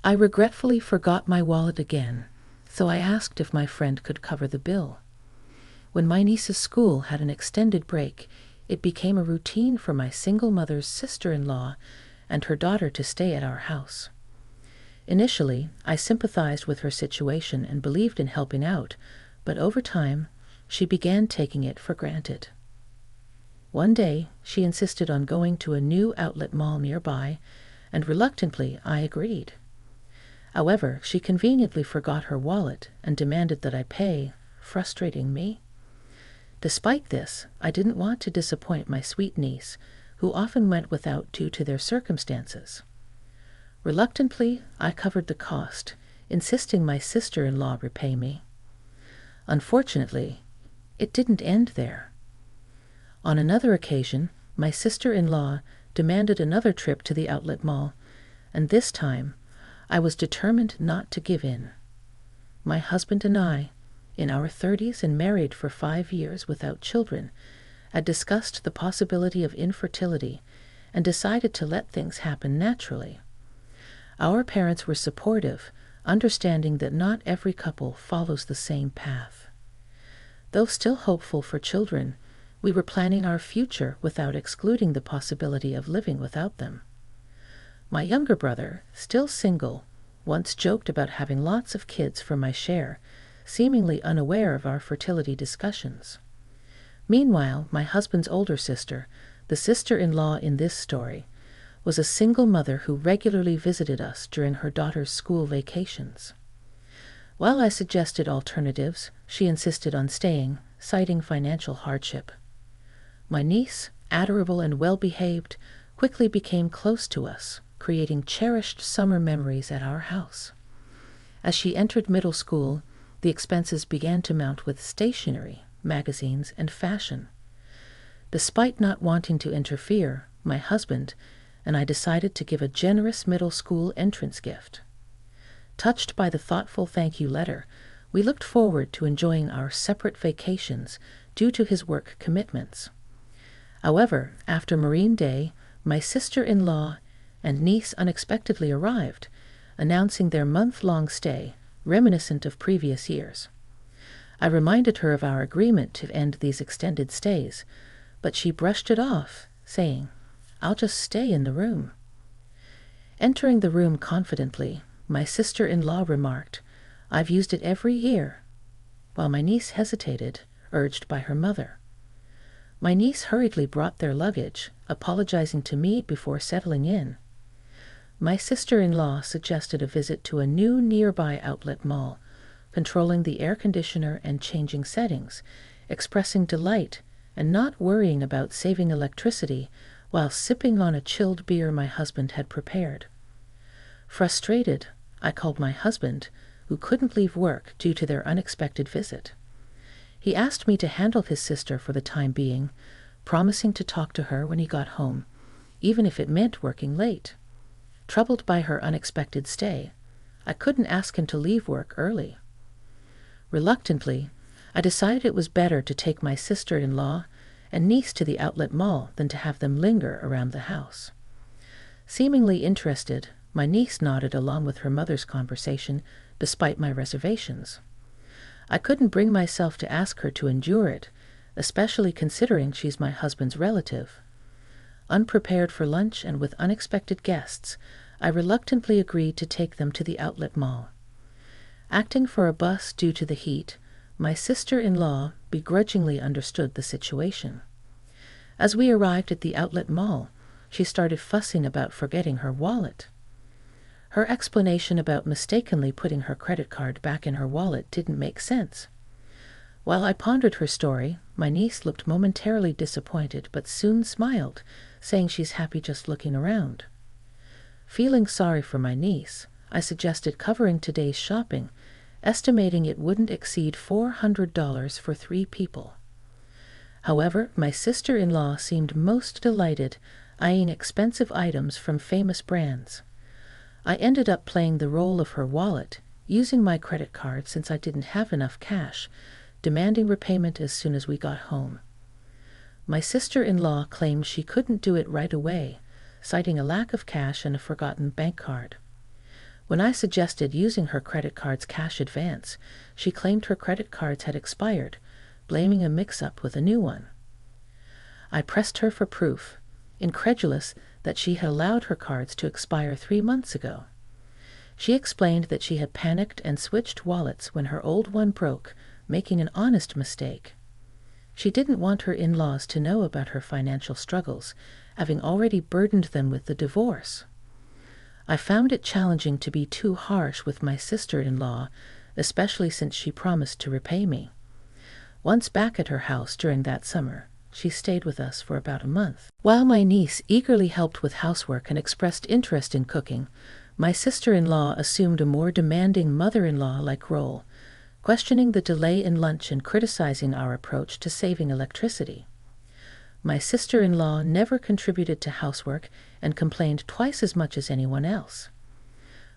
I regretfully forgot my wallet again, so I asked if my friend could cover the bill. When my niece's school had an extended break, it became a routine for my single mother's sister-in-law and her daughter to stay at our house. Initially, I sympathized with her situation and believed in helping out, but over time, she began taking it for granted. One day, she insisted on going to a new outlet mall nearby, and reluctantly, I agreed. However, she conveniently forgot her wallet and demanded that I pay, frustrating me. Despite this, I didn't want to disappoint my sweet niece, who often went without due to their circumstances. Reluctantly, I covered the cost, insisting my sister-in-law repay me. Unfortunately, it didn't end there. On another occasion, my sister-in-law demanded another trip to the outlet mall, and this time, I was determined not to give in. My husband and I, in our 30s and married for 5 years without children, had discussed the possibility of infertility and decided to let things happen naturally. Our parents were supportive, understanding that not every couple follows the same path. Though still hopeful for children, we were planning our future without excluding the possibility of living without them. My younger brother, still single, once joked about having lots of kids for my share, seemingly unaware of our fertility discussions. Meanwhile, my husband's older sister, the sister-in-law in this story, was a single mother who regularly visited us during her daughter's school vacations. While I suggested alternatives, she insisted on staying, citing financial hardship. My niece, adorable and well-behaved, quickly became close to us, creating cherished summer memories at our house. As she entered middle school, the expenses began to mount with stationery, magazines, and fashion. Despite not wanting to interfere, my husband and I decided to give a generous middle school entrance gift. Touched by the thoughtful thank you letter, we looked forward to enjoying our separate vacations due to his work commitments. However, after Marine Day, my sister-in-law and niece unexpectedly arrived, announcing their month-long stay, reminiscent of previous years. I reminded her of our agreement to end these extended stays, but she brushed it off, saying, "I'll just stay in the room." Entering the room confidently, my sister-in-law remarked, "I've used it every year," while my niece hesitated, urged by her mother. My niece hurriedly brought their luggage, apologizing to me before settling in. My sister-in-law suggested a visit to a new nearby outlet mall, controlling the air conditioner and changing settings, expressing delight and not worrying about saving electricity while sipping on a chilled beer my husband had prepared. Frustrated, I called my husband, who couldn't leave work due to their unexpected visit. He asked me to handle his sister for the time being, promising to talk to her when he got home, even if it meant working late. Troubled by her unexpected stay, I couldn't ask him to leave work early. Reluctantly, I decided it was better to take my sister-in-law and niece to the outlet mall than to have them linger around the house. Seemingly interested, my niece nodded along with her mother's conversation, despite my reservations. I couldn't bring myself to ask her to endure it, especially considering she's my husband's relative. Unprepared for lunch and with unexpected guests, I reluctantly agreed to take them to the outlet mall. Acting for a bus due to the heat, my sister-in-law begrudgingly understood the situation. As we arrived at the outlet mall, she started fussing about forgetting her wallet. Her explanation about mistakenly putting her credit card back in her wallet didn't make sense. While I pondered her story, my niece looked momentarily disappointed but soon smiled, saying she's happy just looking around. Feeling sorry for my niece, I suggested covering today's shopping, estimating it wouldn't exceed $400 for 3 people. However, my sister-in-law seemed most delighted, eyeing expensive items from famous brands. I ended up playing the role of her wallet, using my credit card since I didn't have enough cash, demanding repayment as soon as we got home. My sister-in-law claimed she couldn't do it right away, citing a lack of cash and a forgotten bank card. When I suggested using her credit card's cash advance, she claimed her credit cards had expired, blaming a mix-up with a new one. I pressed her for proof, incredulous that she had allowed her cards to expire 3 months ago. She explained that she had panicked and switched wallets when her old one broke, making an honest mistake. She didn't want her in-laws to know about her financial struggles, having already burdened them with the divorce. I found it challenging to be too harsh with my sister-in-law, especially since she promised to repay me. Once back at her house during that summer, she stayed with us for about a month. While my niece eagerly helped with housework and expressed interest in cooking, my sister-in-law assumed a more demanding mother-in-law-like role, questioning the delay in lunch and criticizing our approach to saving electricity. My sister-in-law never contributed to housework and complained twice as much as anyone else.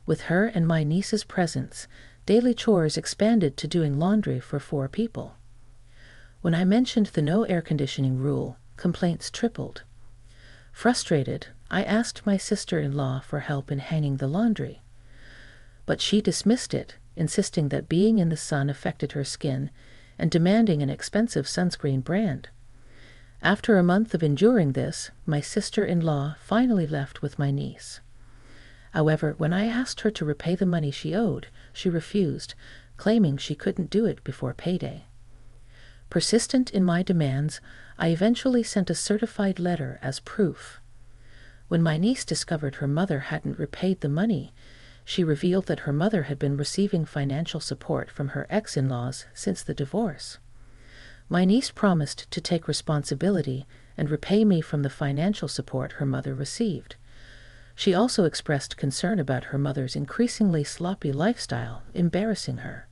With her and my niece's presence, daily chores expanded to doing laundry for 4 people. When I mentioned the no air conditioning rule, complaints tripled. Frustrated, I asked my sister-in-law for help in hanging the laundry. But she dismissed it, insisting that being in the sun affected her skin and demanding an expensive sunscreen brand. After a month of enduring this, my sister-in-law finally left with my niece. However, when I asked her to repay the money she owed, she refused, claiming she couldn't do it before payday. Persistent in my demands, I eventually sent a certified letter as proof. When my niece discovered her mother hadn't repaid the money, she revealed that her mother had been receiving financial support from her ex-in-laws since the divorce. My niece promised to take responsibility and repay me from the financial support her mother received. She also expressed concern about her mother's increasingly sloppy lifestyle, embarrassing her.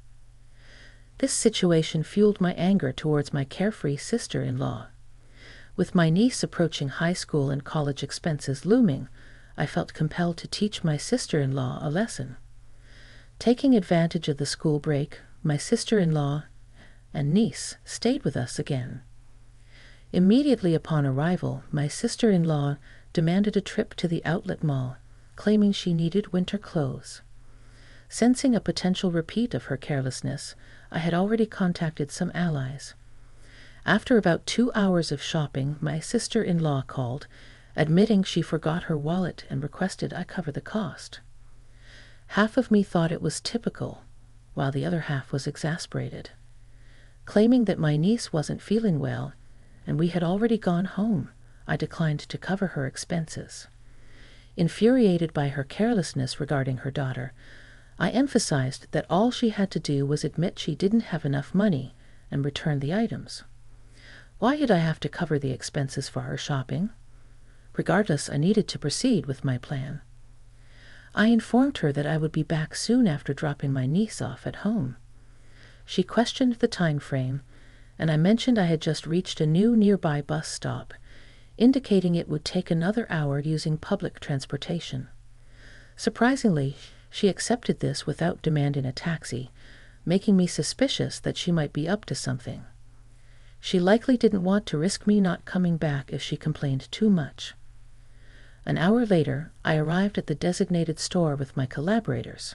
This situation fueled my anger towards my carefree sister-in-law. With my niece approaching high school and college expenses looming, I felt compelled to teach my sister-in-law a lesson. Taking advantage of the school break, my sister-in-law and niece stayed with us again. Immediately upon arrival, my sister-in-law demanded a trip to the outlet mall, claiming she needed winter clothes. Sensing a potential repeat of her carelessness, I had already contacted some allies. After about 2 hours of shopping, my sister-in-law called, admitting she forgot her wallet and requested I cover the cost. Half of me thought it was typical, while the other half was exasperated. Claiming that my niece wasn't feeling well, and we had already gone home, I declined to cover her expenses. Infuriated by her carelessness regarding her daughter, I emphasized that all she had to do was admit she didn't have enough money and return the items. Why did I have to cover the expenses for her shopping? Regardless, I needed to proceed with my plan. I informed her that I would be back soon after dropping my niece off at home. She questioned the time frame, and I mentioned I had just reached a new nearby bus stop, indicating it would take another hour using public transportation. Surprisingly, she accepted this without demanding a taxi, making me suspicious that she might be up to something. She likely didn't want to risk me not coming back if she complained too much. An hour later, I arrived at the designated store with my collaborators.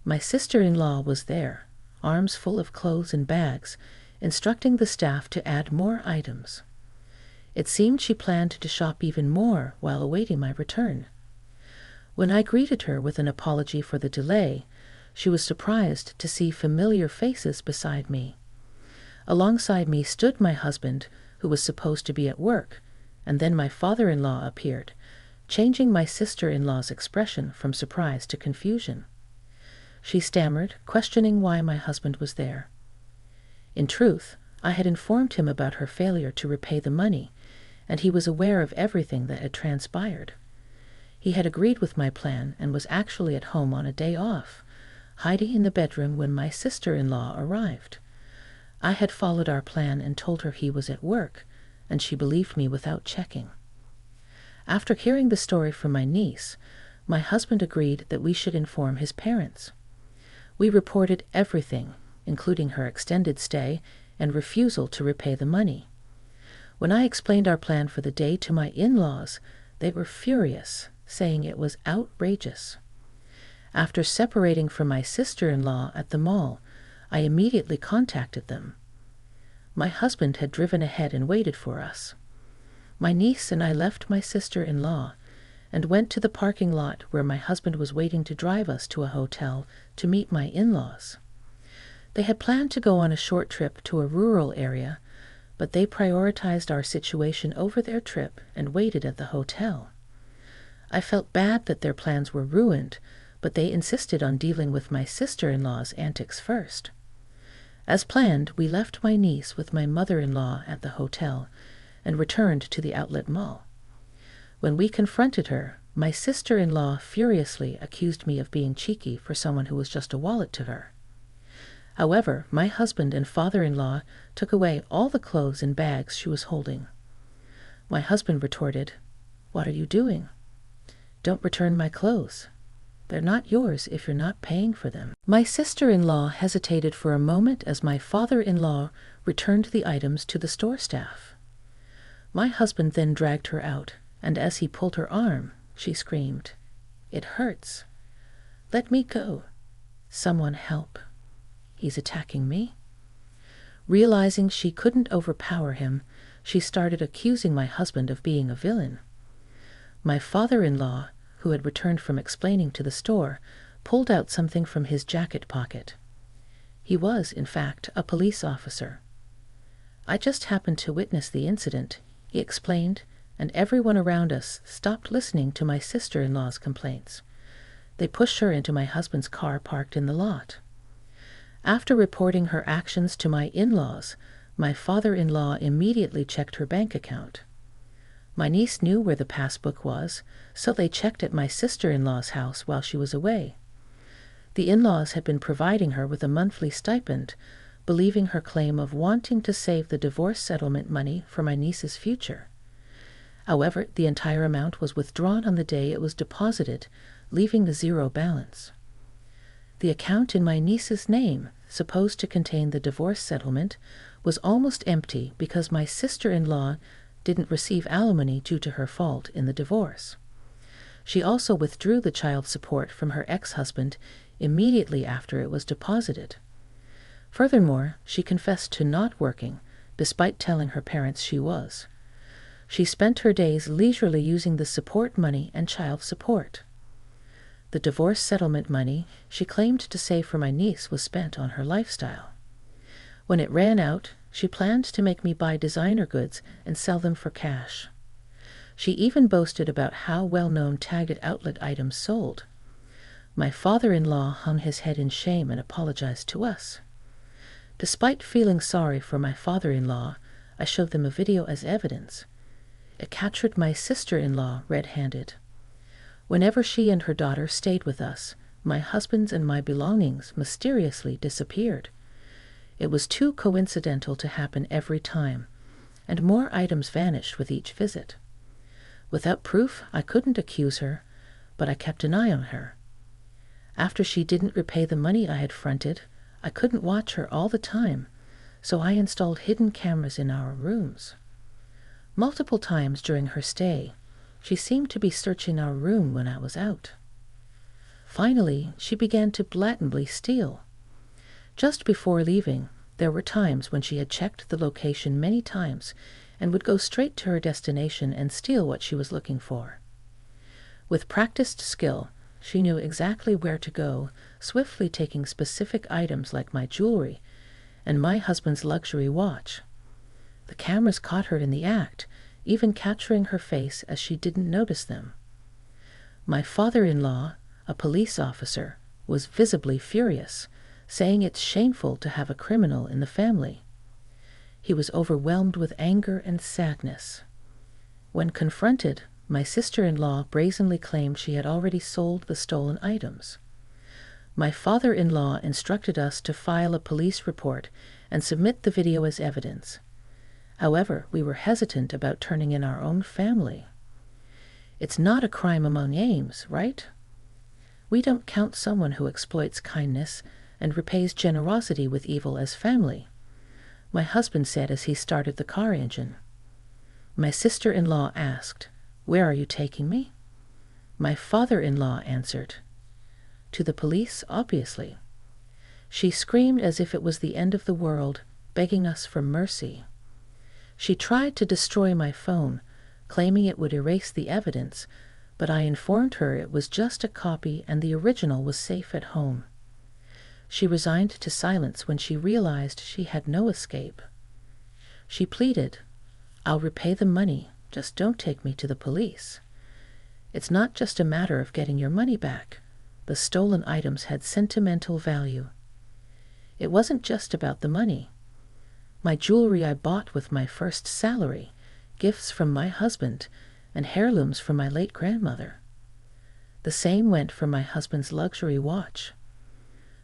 My sister-in-law was there, arms full of clothes and bags, instructing the staff to add more items. It seemed she planned to shop even more while awaiting my return. When I greeted her with an apology for the delay, she was surprised to see familiar faces beside me. Alongside me stood my husband, who was supposed to be at work, and then my father-in-law appeared, changing my sister-in-law's expression from surprise to confusion. She stammered, questioning why my husband was there. In truth, I had informed him about her failure to repay the money, and he was aware of everything that had transpired. He had agreed with my plan and was actually at home on a day off, hiding in the bedroom when my sister-in-law arrived. I had followed our plan and told her he was at work, and she believed me without checking. After hearing the story from my niece, my husband agreed that we should inform his parents. We reported everything, including her extended stay and refusal to repay the money. When I explained our plan for the day to my in-laws, they were furious, saying it was outrageous. After separating from my sister-in-law at the mall, I immediately contacted them. My husband had driven ahead and waited for us. My niece and I left my sister-in-law and went to the parking lot where my husband was waiting to drive us to a hotel to meet my in-laws. They had planned to go on a short trip to a rural area, but they prioritized our situation over their trip and waited at the hotel. I felt bad that their plans were ruined, but they insisted on dealing with my sister-in-law's antics first. As planned, we left my niece with my mother-in-law at the hotel and returned to the outlet mall. When we confronted her, my sister-in-law furiously accused me of being cheeky for someone who was just a wallet to her. However, my husband and father-in-law took away all the clothes and bags she was holding. My husband retorted, "What are you doing? Don't return my clothes. They're not yours if you're not paying for them." My sister-in-law hesitated for a moment as my father-in-law returned the items to the store staff. My husband then dragged her out, and as he pulled her arm, she screamed, "It hurts. Let me go. Someone help. He's attacking me." Realizing she couldn't overpower him, she started accusing my husband of being a villain. My father-in-law, who had returned from explaining to the store, pulled out something from his jacket pocket. He was, in fact, a police officer. "I just happened to witness the incident," he explained, and everyone around us stopped listening to my sister-in-law's complaints. They pushed her into my husband's car parked in the lot. After reporting her actions to my in-laws, my father-in-law immediately checked her bank account. My niece knew where the passbook was, so they checked at my sister-in-law's house while she was away. The in-laws had been providing her with a monthly stipend, believing her claim of wanting to save the divorce settlement money for my niece's future. However, the entire amount was withdrawn on the day it was deposited, leaving a zero balance. The account in my niece's name, supposed to contain the divorce settlement, was almost empty because my sister-in-law didn't receive alimony due to her fault in the divorce. She also withdrew the child support from her ex-husband immediately after it was deposited. Furthermore, she confessed to not working, despite telling her parents she was. She spent her days leisurely using the support money and child support. The divorce settlement money she claimed to save for my niece was spent on her lifestyle. When it ran out, she planned to make me buy designer goods and sell them for cash. She even boasted about how well-known Target outlet items sold. My father-in-law hung his head in shame and apologized to us. Despite feeling sorry for my father-in-law, I showed them a video as evidence. It captured my sister-in-law red-handed. Whenever she and her daughter stayed with us, my husband's and my belongings mysteriously disappeared. It was too coincidental to happen every time, and more items vanished with each visit. Without proof, I couldn't accuse her, but I kept an eye on her. After she didn't repay the money I had fronted, I couldn't watch her all the time, so I installed hidden cameras in our rooms. Multiple times during her stay, she seemed to be searching our room when I was out. Finally, she began to blatantly steal. Just before leaving, there were times when she had checked the location many times and would go straight to her destination and steal what she was looking for. With practiced skill, she knew exactly where to go, swiftly taking specific items like my jewelry and my husband's luxury watch. The cameras caught her in the act, even capturing her face as she didn't notice them. My father-in-law, a police officer, was visibly furious, saying it's shameful to have a criminal in the family. He was overwhelmed with anger and sadness. When confronted, my sister-in-law brazenly claimed she had already sold the stolen items. My father-in-law instructed us to file a police report and submit the video as evidence. However, we were hesitant about turning in our own family. It's not a crime among names, right? We don't count someone who exploits kindness and repays generosity with evil as family, my husband said as he started the car engine. My sister-in-law asked, "Where are you taking me?" My father-in-law answered, To the police, obviously. She screamed as if it was the end of the world, begging us for mercy. She tried to destroy my phone, claiming it would erase the evidence, but I informed her it was just a copy and the original was safe at home. She resigned to silence when she realized she had no escape. She pleaded, "I'll repay the money, just don't take me to the police." It's not just a matter of getting your money back. The stolen items had sentimental value. It wasn't just about the money. My jewelry I bought with my first salary, gifts from my husband, and heirlooms from my late grandmother. The same went for my husband's luxury watch.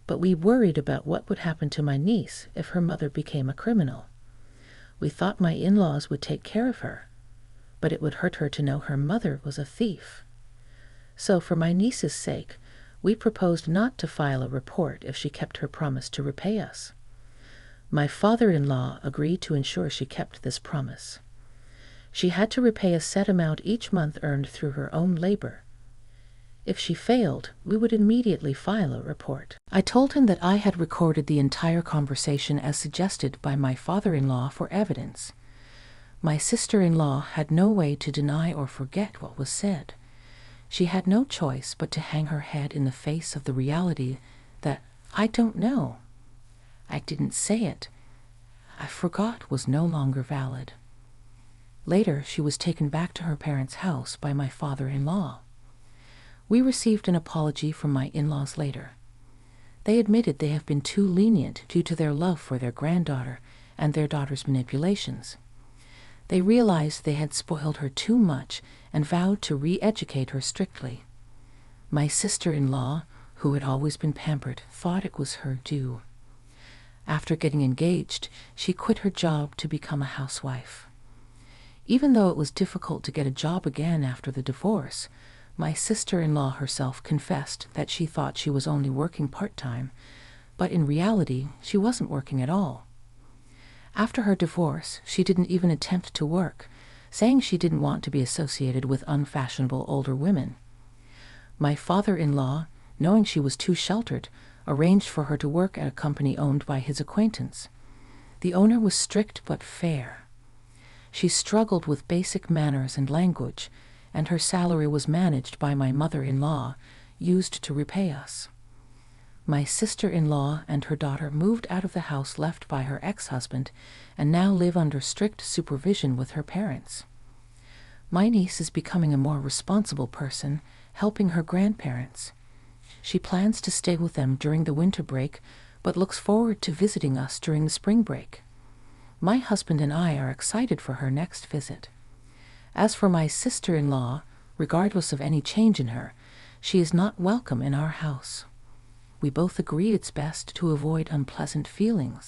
But we worried about what would happen to my niece if her mother became a criminal. We thought my in-laws would take care of her, but it would hurt her to know her mother was a thief. So for my niece's sake, we proposed not to file a report if she kept her promise to repay us. My father-in-law agreed to ensure she kept this promise. She had to repay a set amount each month earned through her own labor. If she failed, we would immediately file a report. I told him that I had recorded the entire conversation as suggested by my father-in-law for evidence. My sister-in-law had no way to deny or forget what was said. She had no choice but to hang her head in the face of the reality that "I don't know. I didn't say it. I forgot" was no longer valid. Later, she was taken back to her parents' house by my father-in-law. We received an apology from my in-laws later. They admitted they have been too lenient due to their love for their granddaughter and their daughter's manipulations. They realized they had spoiled her too much and vowed to re-educate her strictly. My sister-in-law, who had always been pampered, thought it was her due. After getting engaged, she quit her job to become a housewife. Even though it was difficult to get a job again after the divorce, my sister-in-law herself confessed that she thought she was only working part-time, but in reality, she wasn't working at all. After her divorce, she didn't even attempt to work, saying she didn't want to be associated with unfashionable older women. My father-in-law, knowing she was too sheltered, arranged for her to work at a company owned by his acquaintance. The owner was strict but fair. She struggled with basic manners and language, and her salary was managed by my mother-in-law, used to repay us. My sister-in-law and her daughter moved out of the house left by her ex-husband and now live under strict supervision with her parents. My niece is becoming a more responsible person, helping her grandparents. She plans to stay with them during the winter break, but looks forward to visiting us during the spring break. My husband and I are excited for her next visit. As for my sister-in-law, regardless of any change in her, she is not welcome in our house. We both agree it's best to avoid unpleasant feelings.